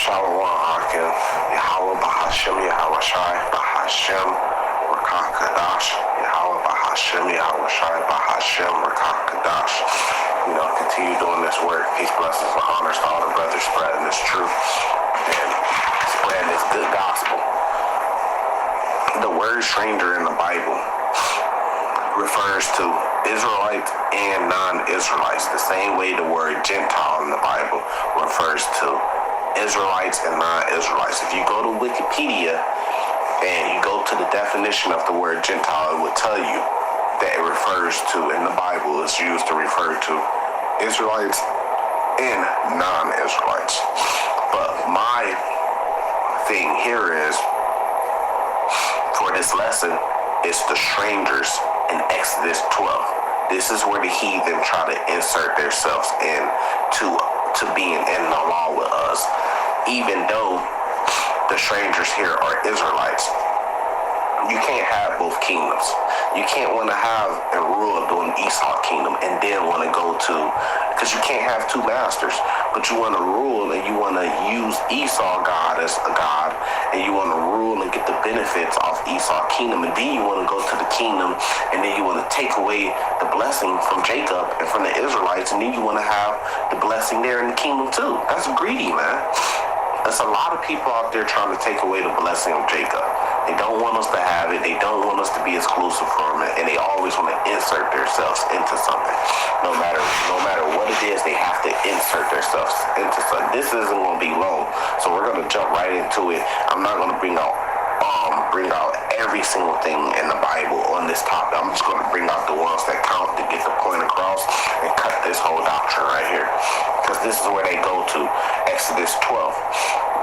Shalom Akim, Yahweh Bahashem, Yahweh Shai, Bahashem, Rakah Kadash, Yahweh Bahashem, Yahweh Shai, Bahashem, Rakah Kadash. Continue doing this work. Peace, blessings, and honors to all the brothers spreading this truth and spreading this good gospel. The word stranger in the Bible refers to Israelites and non-Israelites, the same way the word Gentile in the Bible refers to Israelites and non-Israelites. If you go to Wikipedia and you go to the definition of the word Gentile, it will tell you that it refers to, in the Bible, it's used to refer to Israelites and non-Israelites. But my thing here is, for this lesson, is the strangers in Exodus 12. This is where the heathen try to insert themselves in to being in the law with us, even though the strangers here are Israelites. You can't have both kingdoms. You can't want to have and rule doing Esau kingdom and then want to go to, because you can't have two masters, but you want to rule and you want to use Esau God as a God, and you want to rule and get the benefits off Esau kingdom, and then you want to go to the kingdom and then you want to take away the blessing from Jacob and from the Israelites, and then you want to have the blessing there in the kingdom too. That's greedy, man. There's a lot of people out there trying to take away the blessing of Jacob. They don't want us to have it. They don't want us to be exclusive from it, and they always want to insert themselves into something. No matter what it is, they have to insert themselves into something. This isn't going to be long, so we're going to jump right into it. I'm not going to bring out every single thing in the Bible on this topic. I'm just going to bring out the ones that count to get the point across and cut this whole doctrine right here, because this is where they go to, Exodus 12.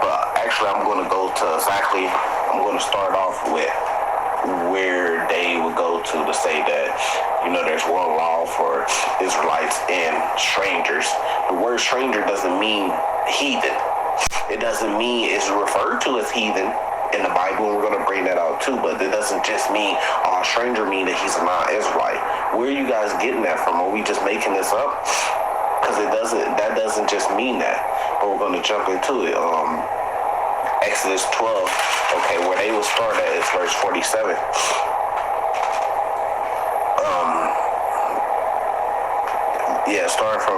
But actually, I'm going to go to I'm going to start off with where they would go to say that, there's one law for Israelites and strangers. The word stranger doesn't mean heathen. It doesn't mean it's referred to as heathen in the Bible, and we're going to bring that out too, but it doesn't just mean a stranger mean that he's a non-Israelite. Where are you guys getting that from? Are we just making this up? Because that doesn't just mean that. But we're going to jump into it. Exodus 12, okay, where they will start at is verse 47. Starting from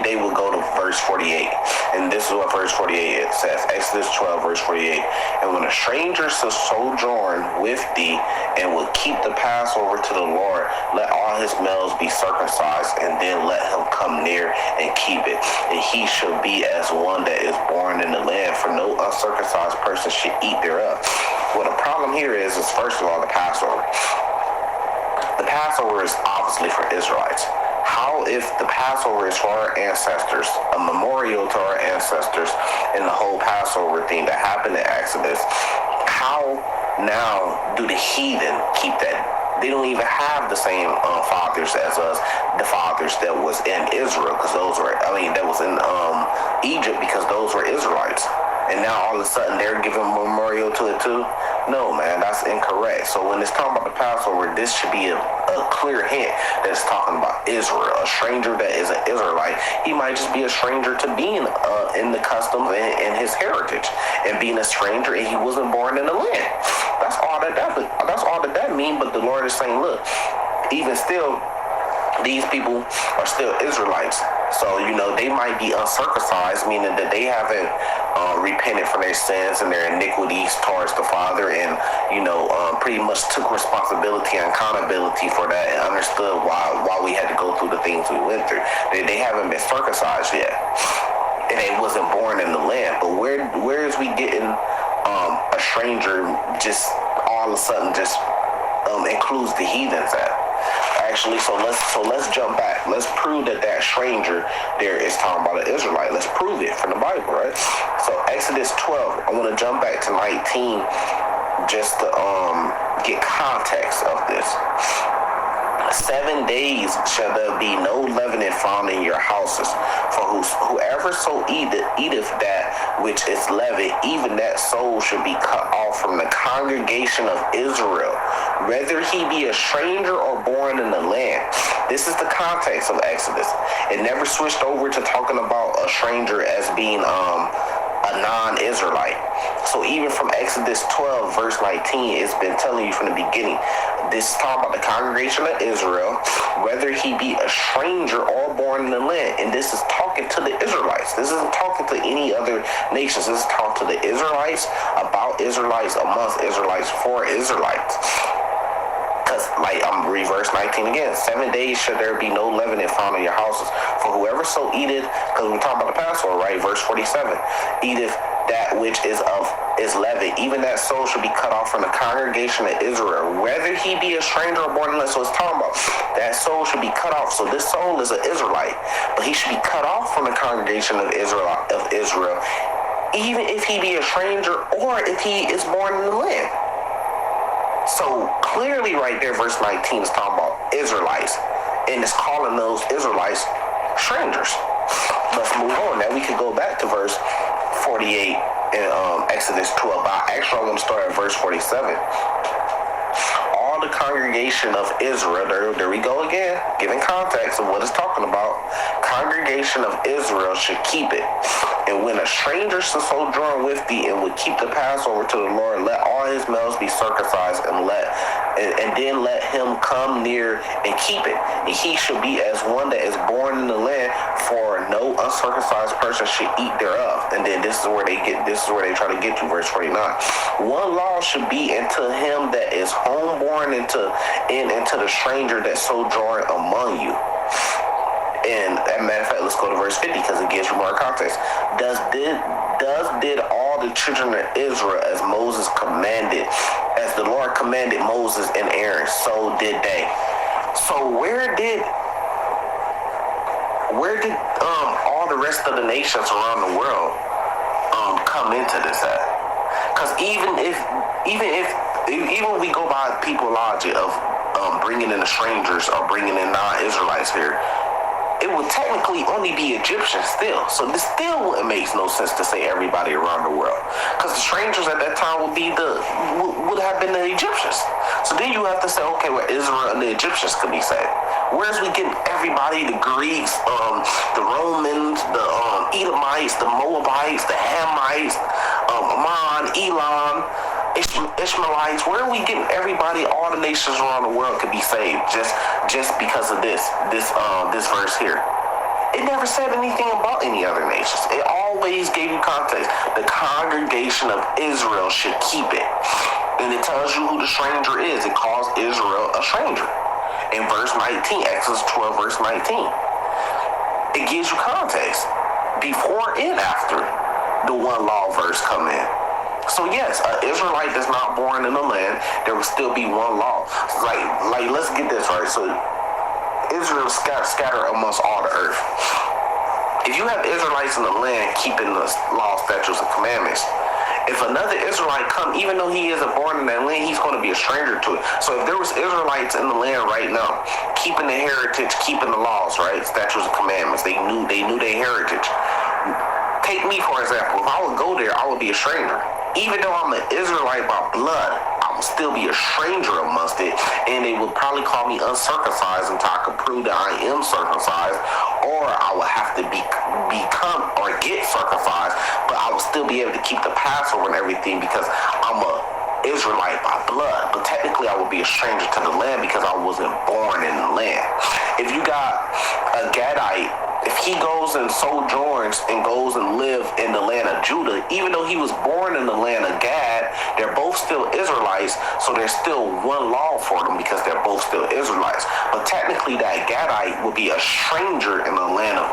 they will go to verse 48. And this is what verse 48 it says. Exodus 12, verse 48. And when a stranger shall sojourn with thee and will keep the Passover to the Lord, let all his males be circumcised, and then let him come near and keep it. And he shall be as one that is born in the land, for no uncircumcised person should eat thereof. Well, the problem here is first of all, the Passover. The Passover is obviously for Israelites. How, if the Passover is for our ancestors, a memorial to our ancestors, and the whole Passover thing that happened in Exodus, how now do the heathen keep that? They don't even have the same fathers as us, the fathers that was in Israel, because that was in Egypt, because those were Israelites. And now all of a sudden they're giving a memorial to it too? No, man, that's incorrect. So when it's talking about the Passover, this should be a clear hint that it's talking about Israel. A stranger that is an Israelite, he might just be a stranger to being in the customs and his heritage, and being a stranger, and he wasn't born in the land. That's all that means. But the Lord is saying, look, even still, these people are still Israelites. So, they might be uncircumcised, meaning that they haven't repented for their sins and their iniquities towards the Father, and, pretty much took responsibility and accountability for that, and understood why we had to go through the things we went through. They haven't been circumcised yet, and they wasn't born in the land. But where is we getting a stranger just all of a sudden just includes the heathens at? Actually, so let's jump back. Let's prove that stranger there is talking about an Israelite. Let's prove it from the Bible, right? So Exodus 12, I want to jump back to 19 just to get context of this. 7 days shall there be no leavening found in your houses. For whoever so eateth that which is leavened, even that soul should be cut off from the congregation of Israel, whether he be a stranger or born in the land. This is the context of Exodus. It never switched over to talking about a stranger as being a non-Israelite. So even from Exodus 12, verse 19, it's been telling you from the beginning. This is talking about the congregation of Israel, whether he be a stranger or born in the land. And this is talking to the Israelites. This isn't talking to any other nations. This is talking to the Israelites, about Israelites, amongst Israelites, for Israelites. Because, like, I'm read verse 19 again. 7 days shall there be no leavening found in your houses. For whoever so eateth, because we're talking about the Passover, right? Verse 47. Eateth that which is leavened, even that soul should be cut off from the congregation of Israel, whether he be a stranger or born in the land. So it's talking about that soul should be cut off. So this soul is an Israelite, but he should be cut off from the congregation of Israel, even if he be a stranger or if he is born in the land. So clearly right there, verse 19 is talking about Israelites, and it's calling those Israelites strangers. Let's move on. Now we could go back to verse 48 in Exodus 12. But actually, I'm going to start at verse 47. All the congregation of Israel, there we go again, giving context of what it's talking about. Congregation of Israel should keep it. And when a stranger shall sojourn with thee and would keep the Passover to the Lord, let all his males be circumcised, and then let him come near and keep it. And he should be as one that is born in the land, for no uncircumcised person should eat thereof. And then this is where they try to get to, verse 49. One law should be unto him that is homeborn, and to the stranger that sojourn among you. And as a matter of fact, let's go to verse 50 because it gives you more context. Did all the children of Israel as Moses commanded, as the Lord commanded Moses and Aaron, so did they. So where did all the rest of the nations around the world come into this at? Because even we go by people logic of bringing in the strangers or bringing in non-Israelites here, it would technically only be Egyptians still. So this still makes no sense to say everybody around the world, because the strangers at that time would have been the Egyptians. So then you have to say, okay, well, Israel and the Egyptians could be saved. Whereas we getting everybody, the Greeks, the Romans, the Edomites, the Moabites, the Hamites, Ammon, Elam, Ishmaelites. Where are we getting everybody? All the nations around the world could be saved just because of this verse here. It never said anything about any other nations. It always gave you context. The congregation of Israel should keep it. And it tells you who the stranger is. It calls Israel a stranger. In verse 19, Exodus 12, verse 19. It gives you context before and after the one law verse come in. So yes, an Israelite that's not born in the land, there will still be one law. Like let's get this right. So Israel scattered amongst all the earth. If you have Israelites in the land keeping the law, statutes, and commandments, if another Israelite come, even though he isn't born in that land, he's going to be a stranger to it. So if there was Israelites in the land right now, keeping the heritage, keeping the laws, right, statutes and commandments, they knew their heritage. Take me, for example. If I would go there, I would be a stranger. Even though I'm an Israelite by blood, I would still be a stranger amongst it, and they would probably call me uncircumcised until I could prove that I am circumcised, or I would have to become or get circumcised, but I would still be able to keep the Passover and everything because I'm a Israelite by blood. But technically I would be a stranger to the land because I wasn't born in the land. If you got a Gadite, if he goes and sojourns and goes and live in the land of Judah, even though he was born in the land of Gad, they're both still Israelites, so there's still one law for them because they're both still Israelites. But technically that Gadite would be a stranger in the land of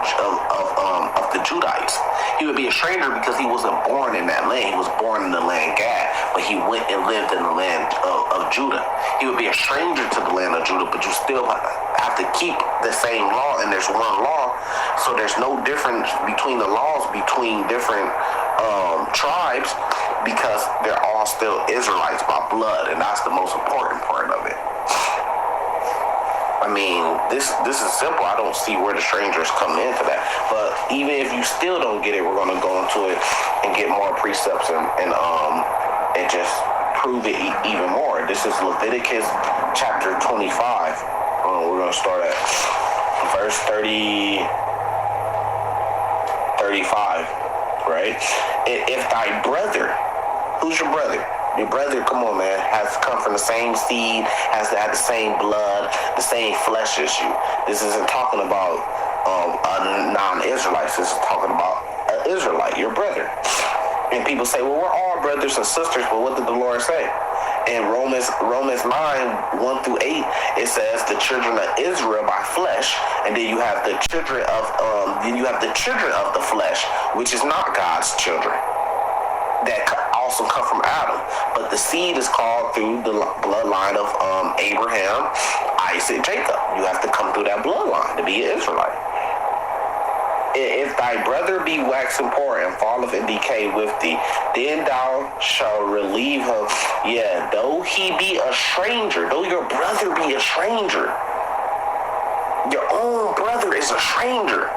the Judites. He would be a stranger because he wasn't born in that land. He was born in the land Gad, but he went and lived in the land of Judah. He would be a stranger to the land of Judah, but you still have to keep the same law, and there's one law. So there's no difference between the laws between different tribes because they're all still Israelites by blood, and that's the most important part of it. mean, this is simple. I don't see where the strangers come into that. But even if you still don't get it, we're going to go into it and get more precepts and just prove it even more. This is Leviticus chapter 25. We're going to start at verse 35, right? If thy brother, who's your brother? Your brother, come on, man, has come from the same seed, has to have the same blood, the same flesh as you. This isn't talking about a non-Israelite. This is talking about an Israelite, your brother. And people say, well, we're all brothers and sisters, but what did the Lord say? In Romans 9, 1 through 8, it says the children of Israel by flesh, and then you have the children of the flesh, which is not God's children, that also come from Adam. But the seed is called through the bloodline of Abraham, Isaac, Jacob. You have to come through that bloodline to be an Israelite. If thy brother be waxen poor and falleth in decay with thee, then thou shalt relieve him. Yeah, though he be a stranger, though your brother be a stranger, your own brother is a stranger.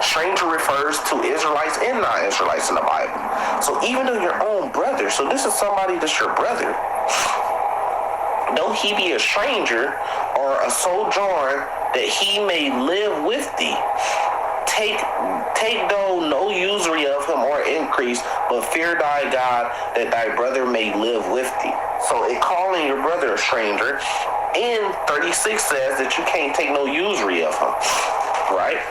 Stranger refers to Israelites and non-Israelites in the Bible. So even though your own brother, so this is somebody that's your brother, though he be a stranger or a sojourner, that he may live with thee. Take though no usury of him or increase, but fear thy God, that thy brother may live with thee. So it calling your brother a stranger, and 36 says that you can't take no usury of him, right?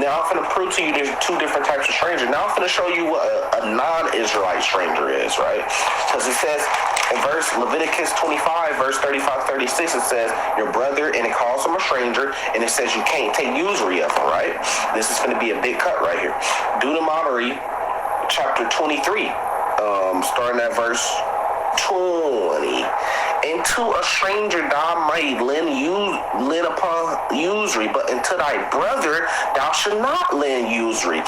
Now I'm going to prove to you there's two different types of stranger. Now I'm going to show you what a non-Israelite stranger is, right? Because it says in Leviticus 25, verse 35, 36, it says your brother, and it calls him a stranger, and it says you can't take usury of him, right? This is going to be a big cut right here. Deuteronomy chapter 23, starting at verse 20. And to a stranger thou might lend upon usury, but unto thy brother thou shalt not lend usury,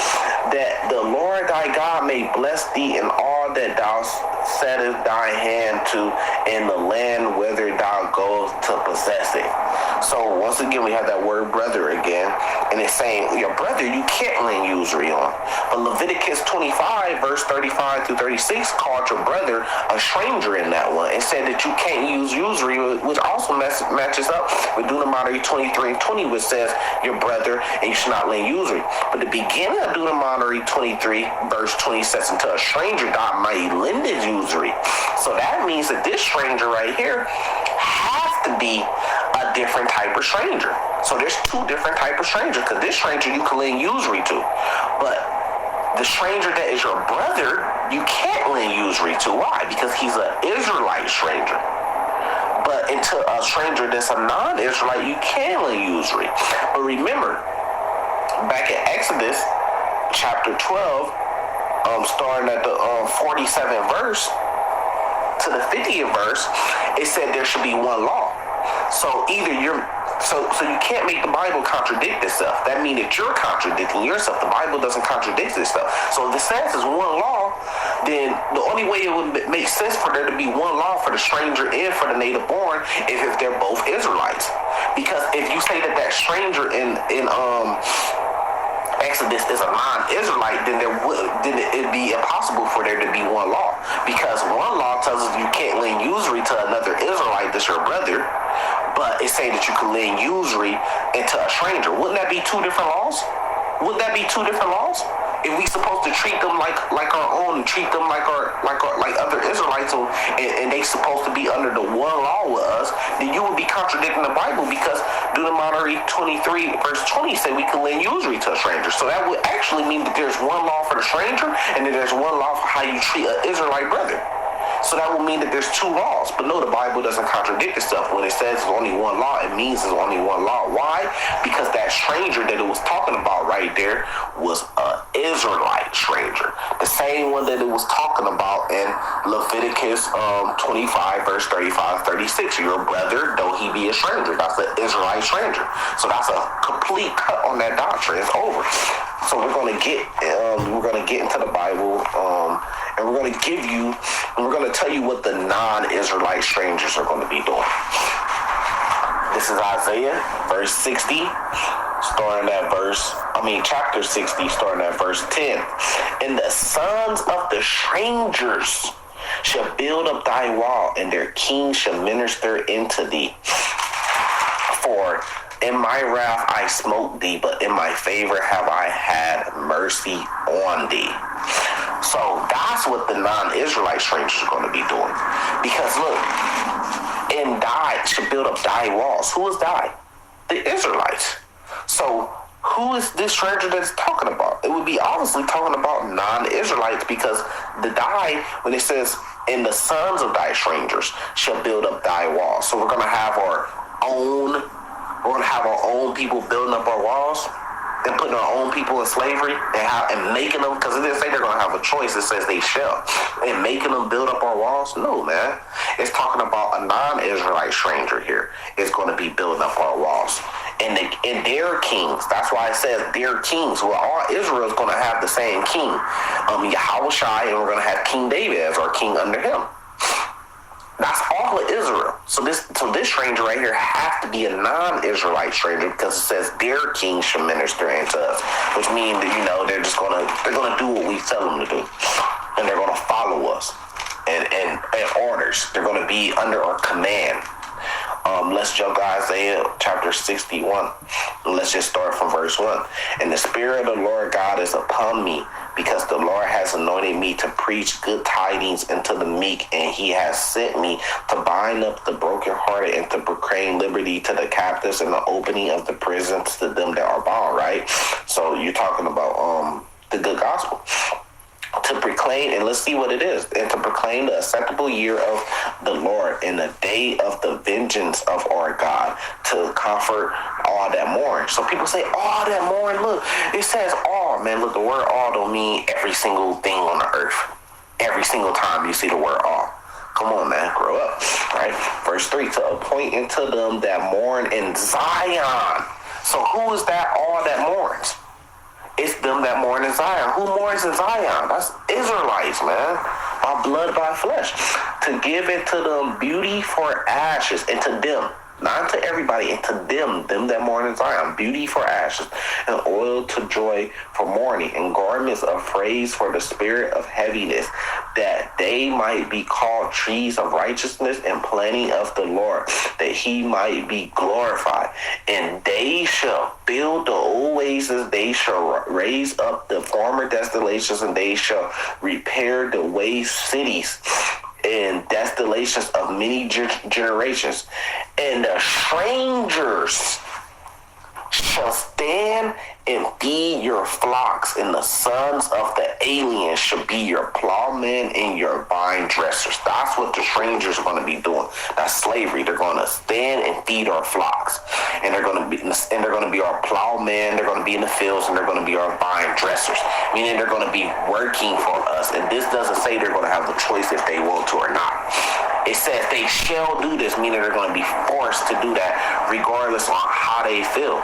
that the Lord thy God may bless thee in all that thou settest thy hand to in the land whither thou goest to possess it. So once again, we have that word brother again, and it's saying your brother you can't lend usury on. But Leviticus 25, verse 35 through 36 called your brother a stranger in that one. It said that you can't use usury, which also matches up with Deuteronomy 23 and 20, which says your brother and you should not lend usury. But the beginning of Deuteronomy 23, verse 20 says, unto a stranger thou might lend usury. So that means that this stranger right here has to be a different type of stranger. So there's two different type of strangers, because this stranger you can lend usury to, but the stranger that is your brother, you can't lend usury to. Why? Because he's an Israelite stranger. But into a stranger that's a non-Israelite, you can lend usury. But remember, back in Exodus chapter 12, starting at the 47th verse to the 50th verse, it said there should be one law. So either so you can't make the Bible contradict itself. That means that you're contradicting yourself. The Bible doesn't contradict itself. So if it says there's one law, then the only way it would make sense for there to be one law for the stranger and for the native born is if they're both Israelites. Because if you say that stranger in Exodus is a non-Israelite, then it'd be impossible for there to be one law. Because one law tells us you can't lend usury to another Israelite that's your brother, but it's saying that you can lend usury into a stranger. Wouldn't that be two different laws? Wouldn't that be two different laws? If we supposed to treat them like our own, and treat them like other Israelites, and they supposed to be under the one law with us, then you would be contradicting the Bible, because Deuteronomy 23 verse 20 say we can lend usury to a stranger. So that would actually mean that there's one law for the stranger, and then there's one law for how you treat an Israelite brother. So that will mean that there's two laws. But no, the Bible doesn't contradict itself. When it says there's only one law, it means there's only one law. Why? Because that stranger that it was talking about right there was an Israelite stranger. The same one that it was talking about in Leviticus 25, verse 35, 36. Your brother, though he be a stranger. That's an Israelite stranger. So that's a complete cut on that doctrine. It's over. So we're going to get into the Bible, and we're going to tell you what the non-Israelite strangers are going to be doing. The This is Isaiah, verse 60, chapter 60, starting at verse 10. And the sons of the strangers shall build up thy wall, and their king shall minister into thee. For in my wrath I smote thee, but in my favor have I had mercy on thee. So that's what the non-Israelite strangers are going to be doing. Because look, and thy shall build up thy walls. Who is thy? The Israelites. So who is this stranger that's talking about? It would be obviously talking about non-Israelites, because the thy, when it says, and the sons of thy strangers shall build up thy walls. So we're going to have our own people building up our walls and putting our own people in slavery and making them, because it didn't say they're going to have a choice. It says they shall. And making them build up our walls? No, man. It's talking about a non-Israelite stranger here is going to be building up our walls. And their kings, that's why it says their kings. Well, all Israel is going to have the same king, Yahushua, and we're going to have King David as our king under him. That's all of Israel. So this stranger right here has to be a non-Israelite stranger, because it says their king shall minister unto us, which means that, they're gonna do what we tell them to do, and they're gonna follow us and orders. They're gonna be under our command. Let's jump to Isaiah chapter 61. Let's just start from verse 1. And the Spirit of the Lord God is upon me, because the Lord has anointed me to preach good tidings unto the meek, and he has sent me to bind up the brokenhearted and to proclaim liberty to the captives and the opening of the prisons to them that are bound, right? So you're talking about the good gospel. To proclaim, and let's see what it is, and to proclaim the acceptable year of the Lord and the day of the vengeance of our God, to comfort all that mourn. So people say, all that mourn, look, it says all, man. Look, the word all don't mean every single thing on the earth. Every single time you see the word all. Come on, man, grow up, right? Verse 3, to appoint unto them that mourn in Zion. So who is that all that mourns? It's them that mourn in Zion. Who mourns in Zion? That's Israelites, man. By blood, by flesh. To give it to them beauty for ashes, and to them, not to everybody, and to them that mourn in Zion, beauty for ashes, and oil to joy for mourning, and garments of praise for the spirit of heaviness, that they might be called trees of righteousness and planting of the Lord, that he might be glorified. And they shall build the old ways, they shall raise up the former desolations, and they shall repair the waste cities and desolations of many generations. And the strangers shall stand and feed your flocks, and the sons of the aliens shall be your plowmen and your vine dressers. That's what the strangers are going to be doing. That's slavery. They're going to stand and feed our flocks, and they're going to be our plowmen. They're going to be in the fields, and they're going to be our vine dressers, meaning they're going to be working for us. And this doesn't say they're going to have the choice if they want to or not. It says they shall do this, meaning they're going to be forced to do that regardless on how they feel.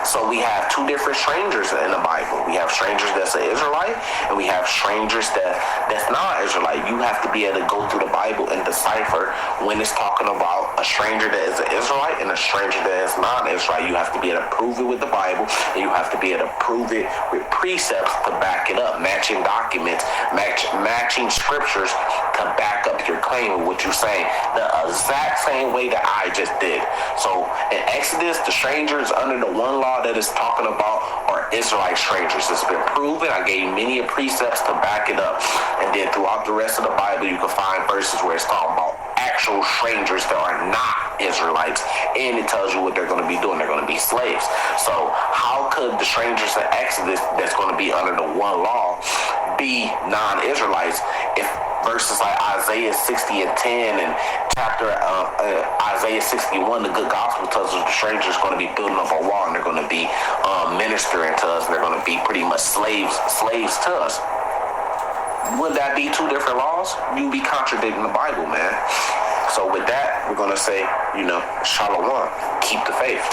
So we have two different strangers in the Bible. We have strangers that's an Israelite, and we have strangers that's not Israelite. You have to be able to go through the Bible and decipher when it's talking about a stranger that is an Israelite and a stranger that is non-Israelite. You have to be able to prove it with the Bible, and you have to be able to prove it with precepts to back it up, matching documents, matching scriptures to back up your claim of what you're saying, the exact same way that I just did. So in Exodus, the strangers under the one law that is talking about are Israelite strangers. It's been proven. I gave you many precepts to back it up. And then throughout the rest of the Bible, you can find verses where it's talking about actual strangers that are not Israelites. And it tells you what they're going to be doing. They're going to be slaves. So how could the strangers in Exodus that's going to be under the one law be non-Israelites if verses like Isaiah 60 and 10 and chapter Isaiah 61, the good gospel tells us the stranger is going to be building up a wall, and they're going to be ministering to us, and they're going to be pretty much slaves to us. Would that be two different laws? You'd be contradicting the Bible, man. So with that, we're going to say, shalom, keep the faith.